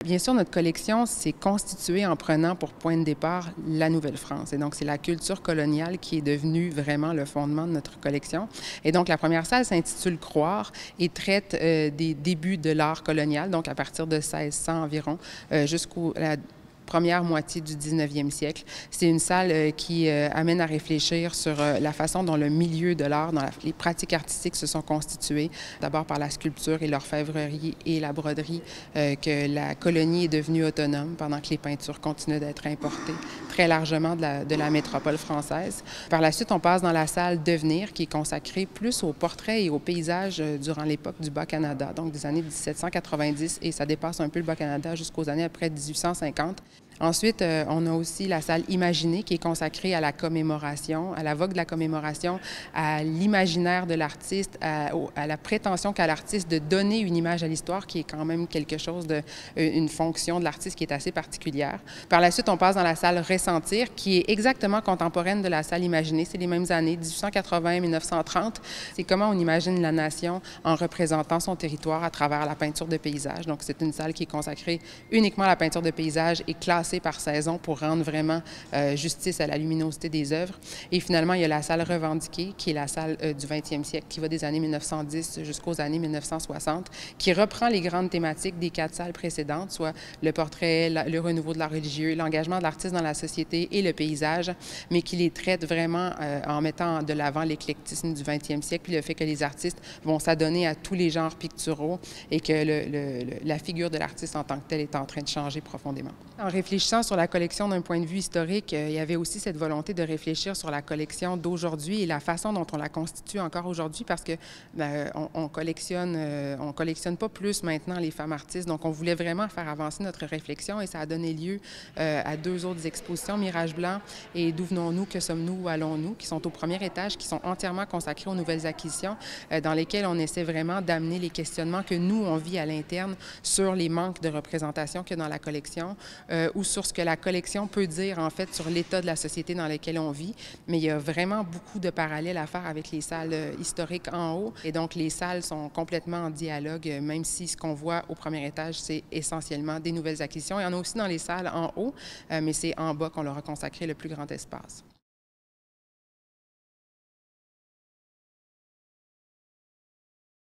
Bien sûr, notre collection s'est constituée en prenant pour point de départ la Nouvelle-France. Et donc, c'est la culture coloniale qui est devenue vraiment le fondement de notre collection. Et donc, la première salle s'intitule Croire et traite des débuts de l'art colonial, donc à partir de 1600 environ, jusqu'à la première moitié du 19e siècle. C'est une salle qui amène à réfléchir sur la façon dont le milieu de l'art, les pratiques artistiques se sont constituées, d'abord par la sculpture et l'orfèvrerie et la broderie, que la colonie est devenue autonome pendant que les peintures continuaient d'être importées très largement de la métropole française. Par la suite, on passe dans la salle Devenir, qui est consacrée plus aux portraits et aux paysages durant l'époque du Bas-Canada, donc des années 1790, et ça dépasse un peu le Bas-Canada jusqu'aux années après 1850. Ensuite, on a aussi la salle Imaginer qui est consacrée à la commémoration, à la vogue de la commémoration, à l'imaginaire de l'artiste, à la prétention qu'a l'artiste de donner une image à l'histoire qui est quand même quelque chose une fonction de l'artiste qui est assez particulière. Par la suite, on passe dans la salle Ressentir qui est exactement contemporaine de la salle Imaginer. C'est les mêmes années, 1880-1930. C'est comment on imagine la nation en représentant son territoire à travers la peinture de paysage. Donc, c'est une salle qui est consacrée uniquement à la peinture de paysage et classée par saison pour rendre vraiment justice à la luminosité des œuvres. Et finalement, il y a la salle Revendiquée, qui est la salle du 20e siècle, qui va des années 1910 jusqu'aux années 1960, qui reprend les grandes thématiques des 4 salles précédentes, soit le portrait, le renouveau de l'art religieux, l'engagement de l'artiste dans la société et le paysage, mais qui les traite vraiment en mettant de l'avant l'éclectisme du 20e siècle, puis le fait que les artistes vont s'adonner à tous les genres picturaux et que la figure de l'artiste en tant que tel est en train de changer profondément. En réfléchissant sur la collection d'un point de vue historique, il y avait aussi cette volonté de réfléchir sur la collection d'aujourd'hui et la façon dont on la constitue encore aujourd'hui parce que on collectionne pas plus maintenant les femmes artistes. Donc, on voulait vraiment faire avancer notre réflexion et ça a donné lieu à 2 autres expositions, Mirage blanc et D'où venons-nous, que sommes-nous, où allons-nous, qui sont au premier étage, qui sont entièrement consacrés aux nouvelles acquisitions, dans lesquelles on essaie vraiment d'amener les questionnements que nous, on vit à l'interne sur les manques de représentation qu'il y a dans la collection, ou sur ce que la collection peut dire, en fait, sur l'état de la société dans laquelle on vit. Mais il y a vraiment beaucoup de parallèles à faire avec les salles historiques en haut. Et donc, les salles sont complètement en dialogue, même si ce qu'on voit au premier étage, c'est essentiellement des nouvelles acquisitions. Il y en a aussi dans les salles en haut, mais c'est en bas qu'on leur a consacré le plus grand espace.